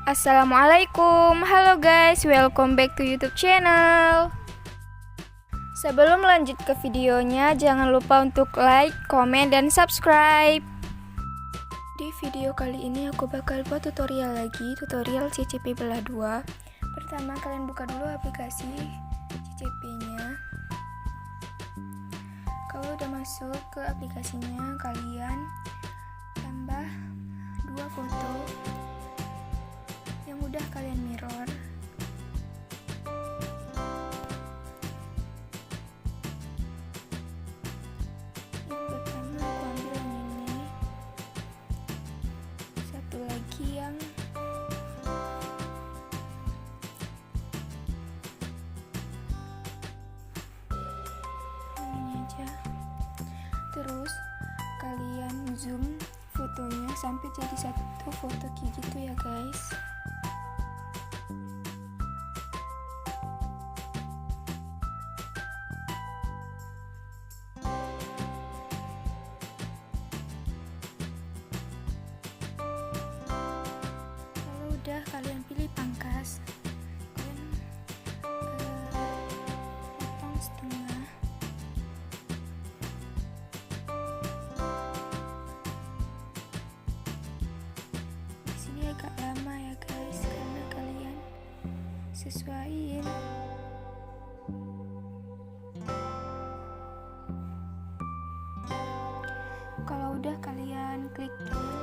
Assalamualaikum, halo guys, welcome back to YouTube channel. Sebelum lanjut ke videonya, jangan lupa untuk like, komen, dan subscribe. Di video kali ini aku bakal buat tutorial lagi, tutorial Ccp Belah 2. Pertama, kalian buka dulu aplikasi Ccp-nya. Kalau udah masuk ke aplikasinya, kalian tambah 2 foto yang udah kalian mirror. Yang pertama aku ambil yang ini, satu lagi yang ini aja. Terus kalian zoom fotonya sampai jadi satu foto kayak gitu ya guys. Udah kalian pilih pangkas, kalian potong setengah. Di sini agak lama ya guys, karena kalian sesuaiin. Kalau udah kalian klik dulu,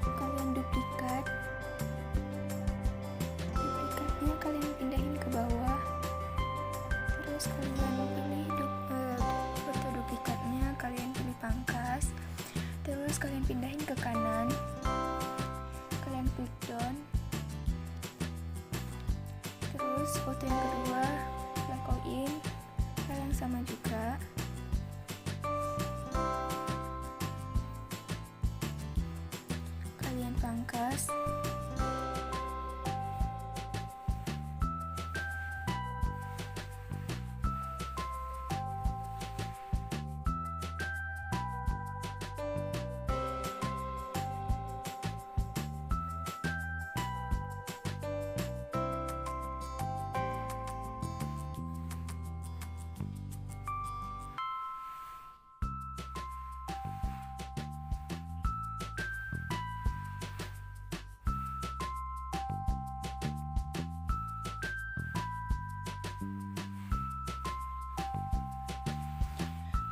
kalian duplikatnya kalian pindahin ke bawah. Terus kalian pilih foto duplikatnya, kalian pilih pangkas. Terus kalian pindahin ke kanan, kalian klik down. Terus foto yang kedua lakuin hal yang sama juga. Kalian pangkas.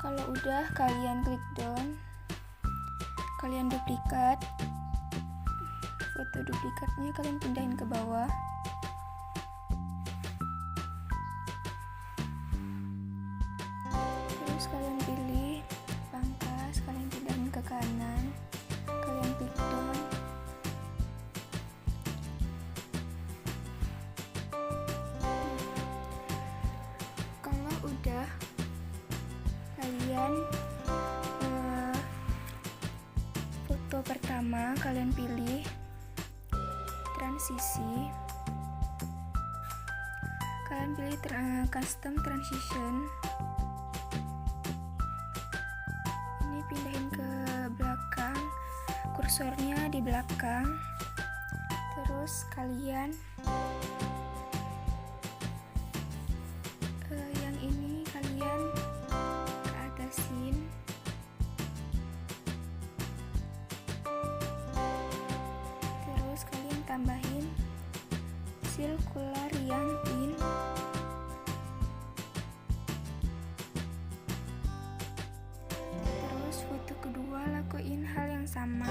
Kalau udah kalian klik down, kalian duplikat foto duplikatnya, kalian pindahin ke bawah. Terus kalian pilih pangkas, kalian pindahin ke kanan, kalian klik down. Kalau udah kalian foto pertama kalian pilih transisi, kalian pilih custom transition. Ini pindahin ke belakang, kursornya di belakang. Terus kalian yang ini kalian atasin. Terus kalian tambahin sirkular yang in. Terus foto kedua lakuin hal yang sama,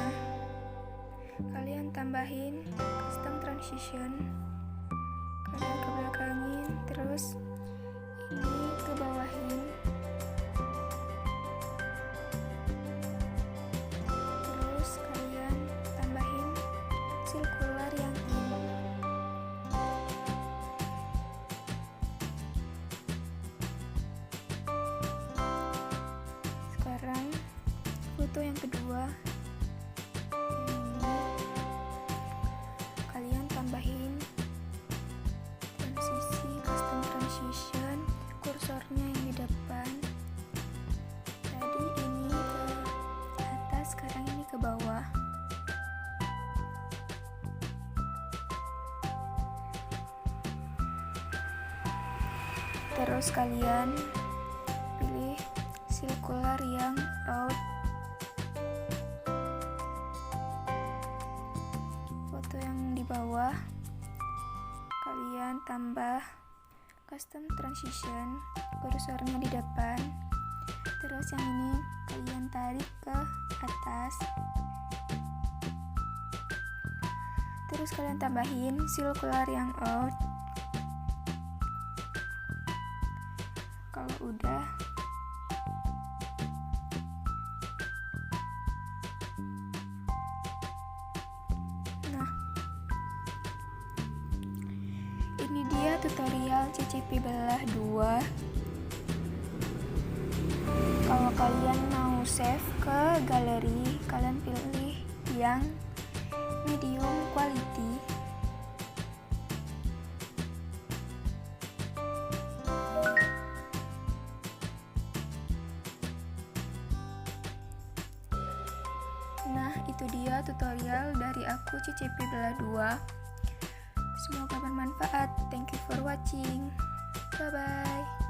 kalian tambahin custom transition, kalian ke belakangin. Terus ini ke bawahin. Terus kalian tambahin sirkular yang ini. Sekarang foto yang kedua ini, kalian tambahin transisi custom transition, kursornya yang di depan. Tadi ini ke atas, sekarang ini ke bawah. Terus kalian pilih sirkular yang out, foto yang di bawah kalian tambah custom transition, kursornya di depan. Terus yang ini kalian tarik ke atas. Terus kalian tambahin sirkular yang out. Kalau udah, nah ini dia tutorial Ccp Belah 2. Kalau kalian mau save ke galeri, kalian pilih yang medium quality. Nah, itu dia tutorial dari aku Ccp Belah 2. Semoga bermanfaat. Thank you for watching. Bye bye.